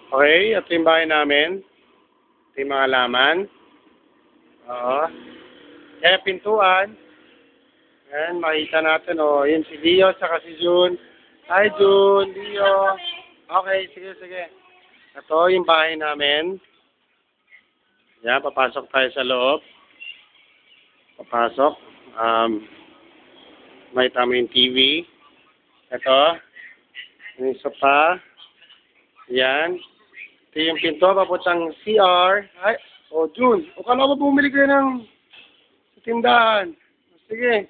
Okay, ito yung bahay namin. Ito yung mga laman. Oo. Eh, pintuan. Ayan, makita natin, oh. Yun si Leo, saka si June. Hi, June, Leo. Okay, sige, sige. Ito yung bahay namin. Yan, papasok tayo sa loob. Papasok. May tama yung TV. Ito. Yung sofa. Yan. Ito yung pinto, papuntang CR. Ay, oh, June. O kala ko bumili kayo ng sa tindahan. Sige.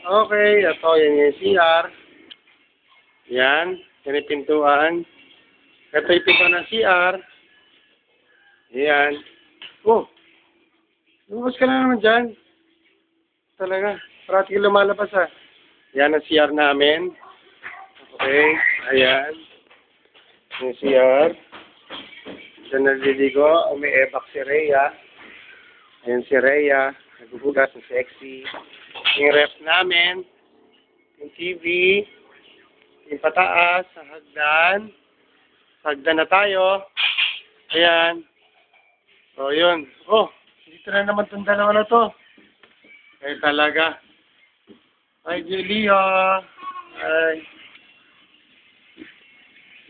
Okay, ito yan yung CR. Yan. Yan yung pintuan. Ito yung pinto ng CR. Yan. Oh. Lumabas ka na naman dyan. Talaga. Parati ka lumalabas ah. Yan ang CR namin. Okay. Ayan. Yung CR. Diyan naliligo. May ebak si Rhea. Ayan si Rhea. Nagugugas. Ang sexy. Yung ref namin. Yung TV. Yung pataas. Sa hagdan. Sa hagdan na tayo. Ayan. So, yun. Oh, dito na naman itong dalawa na to. Ay, talaga. Ay, Julia. Ay.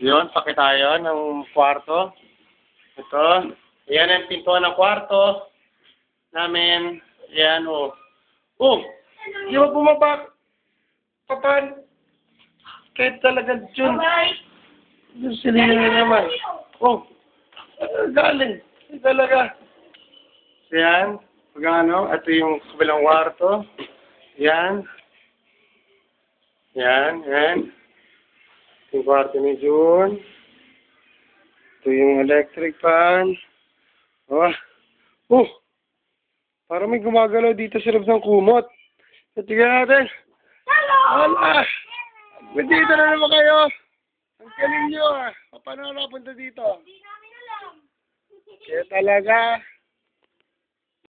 Yun, pakitayo ng kwarto. Ito. Ayan ang pintuan ng kwarto namin. Ayan, oh. Oh, di ba bumaba? Papan. Kahit talaga, Jun. Doon sila na naman. Oh, galing. Talaga. Ayan. Pagano, ito yung kabilang kwarto. Ayan. Ayan, ayan. Yung kwarto ni June. Ito yung electric fan. Oh. Oh. Parang may gumagalaw dito sa loob ng kumot. Tignan natin. Hello! Hala! Dito na naman kayo. Ang galing nyo ah. Paano napunta dito? Hindi namin alam. Kaya talaga.